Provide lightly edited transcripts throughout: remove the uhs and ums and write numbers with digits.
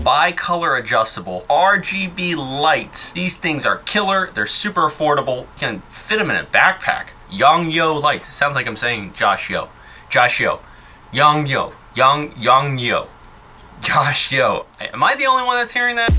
bi-color adjustable RGB lights. These things are killer. They're super affordable. You can fit them in a backpack. YONGNUO lights. It sounds like I'm saying Josh Yo. Josh Yo. YONGNUO. YONGNUO. Josh Yo. Am I the only one that's hearing that?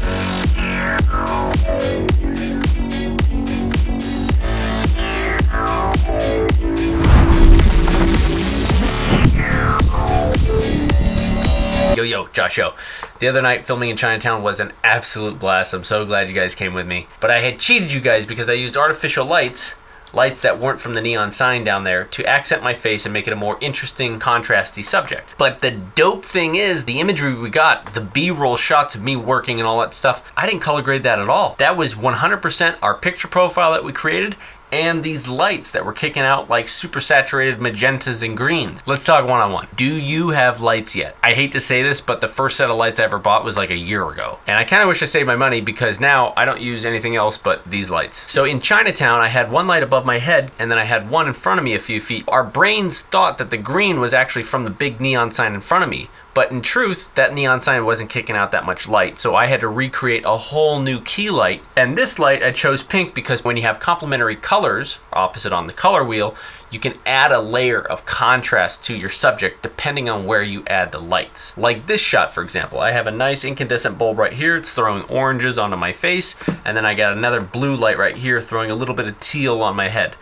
Yo, Josh Yo. The other night filming in Chinatown was an absolute blast. I'm so glad you guys came with me. But I had cheated you guys because I used artificial lights that weren't from the neon sign down there, to accent my face and make it a more interesting, contrasty subject. But the dope thing is, the imagery we got, the B-roll shots of me working and all that stuff, I didn't color grade that at all. That was 100% our picture profile that we created, and these lights that were kicking out like super saturated magentas and greens. Let's talk one-on-one. Do you have lights yet? I hate to say this, but the first set of lights I ever bought was like a year ago. And I kind of wish I saved my money, because now I don't use anything else but these lights. So in Chinatown, I had one light above my head, and then I had one in front of me a few feet. Our brains thought that the green was actually from the big neon sign in front of me. But in truth, that neon sign wasn't kicking out that much light, so I had to recreate a whole new key light. And this light, I chose pink because when you have complementary colors, opposite on the color wheel, you can add a layer of contrast to your subject depending on where you add the lights. Like this shot, for example. I have a nice incandescent bulb right here. It's throwing oranges onto my face, and then I got another blue light right here throwing a little bit of teal on my head.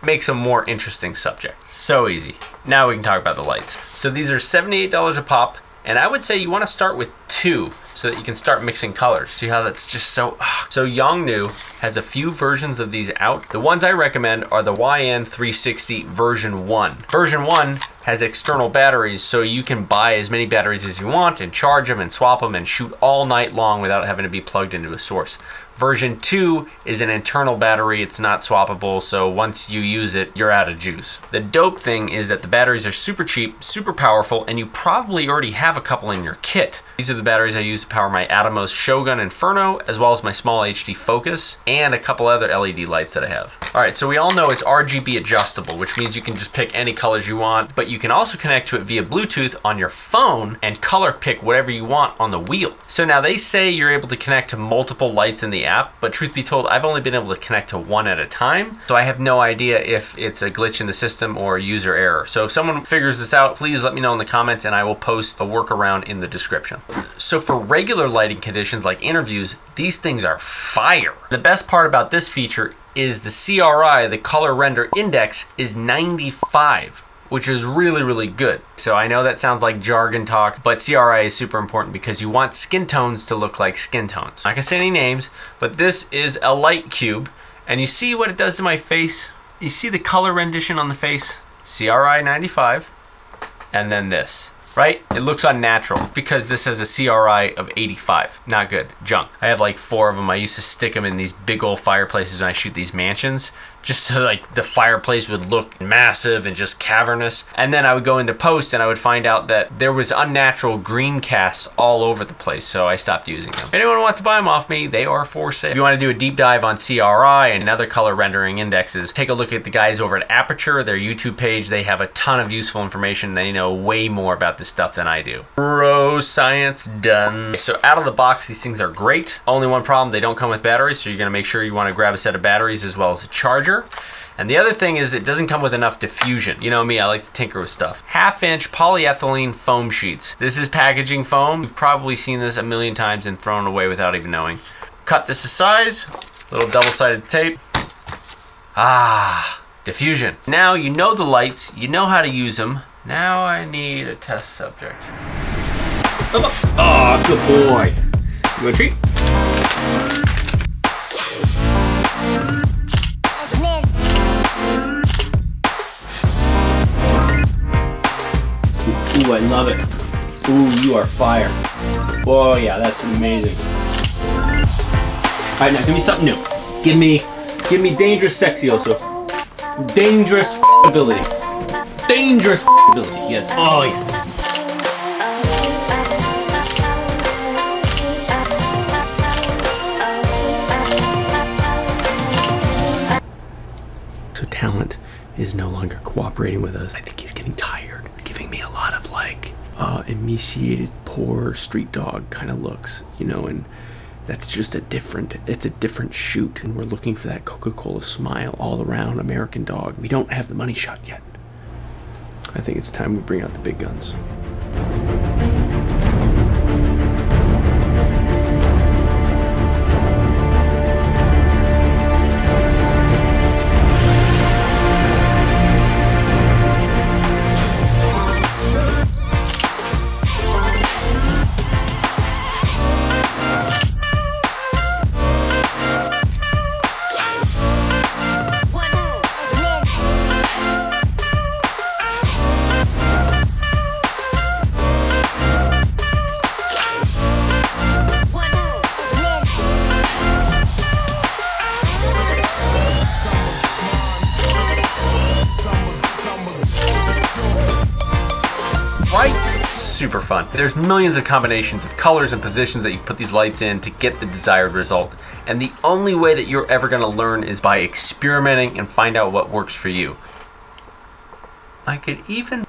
Makes a more interesting subject. So easy. Now we can talk about the lights. So these are $78 a pop, and I would say you want to start with 2 so that you can start mixing colors. See how that's just so... So YONGNUO has a few versions of these out. The ones I recommend are the YN360 version 1. Version 1 has external batteries, so you can buy as many batteries as you want and charge them and swap them and shoot all night long without having to be plugged into a source. Version 2 is an internal battery. It's not swappable, so once you use it, you're out of juice. The dope thing is that the batteries are super cheap, super powerful, and you probably already have a couple in your kit. These are the batteries I use to power my Atomos Shogun Inferno, as well as my small HD Focus, and a couple other LED lights that I have. All right, so we all know it's RGB adjustable, which means you can just pick any colors you want, but you can also connect to it via Bluetooth on your phone and color pick whatever you want on the wheel. So now they say you're able to connect to multiple lights in the app, but truth be told, I've only been able to connect to one at a time, so I have no idea if it's a glitch in the system or a user error. So if someone figures this out, please let me know in the comments and I will post a workaround in the description. So for regular lighting conditions like interviews, these things are fire. The best part about this feature is the CRI, the color render index, is 95. Which is really, really good. So I know that sounds like jargon talk, but CRI is super important because you want skin tones to look like skin tones. I'm not gonna say any names, but this is a light cube, and you see what it does to my face? You see the color rendition on the face? CRI 95, and then this, right? It looks unnatural because this has a CRI of 85. Not good, junk. I have like 4 of them. I used to stick them in these big old fireplaces when I shoot these mansions, just so like the fireplace would look massive and just cavernous. And then I would go into post and I would find out that there was unnatural green casts all over the place, so I stopped using them. If anyone wants to buy them off me, they are for sale. If you want to do a deep dive on CRI and other color rendering indexes, take a look at the guys over at Aperture, their YouTube page. They have a ton of useful information. They know way more about this stuff than I do. Bro science done. So out of the box, these things are great. Only one problem, they don't come with batteries, so you're gonna make sure you want to grab a set of batteries as well as a charger. And the other thing is it doesn't come with enough diffusion. You know me, I like to tinker with stuff. 1/2-inch polyethylene foam sheets. This is packaging foam. You've probably seen this a million times and thrown away without even knowing. Cut this to size, little double-sided tape. Diffusion. Now you know the lights, you know how to use them. Now I need a test subject. Oh, good boy. You want a treat? Ooh, I love it. Ooh, you are fire. Oh yeah, that's amazing. All right, now give me something new. Give me dangerous sexy also. Dangerous ability. Dangerous ability, yes. Oh yes. So talent is no longer cooperating with us. I think he's getting tired. Giving me a lot of like emaciated poor street dog kind of looks, you know, and that's just it's a different shoot. And we're looking for that Coca-Cola smile all around American dog. We don't have the money shot yet. I think it's time we bring out the big guns. Super fun. There's millions of combinations of colors and positions that you put these lights in to get the desired result. And the only way that you're ever going to learn is by experimenting and find out what works for you. I could even...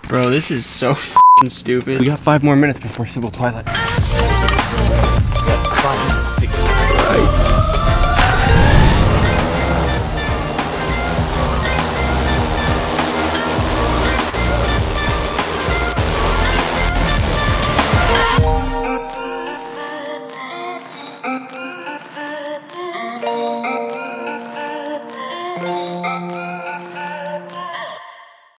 Bro, this is so f***ing stupid. We got 5 more minutes before Civil Twilight. Right.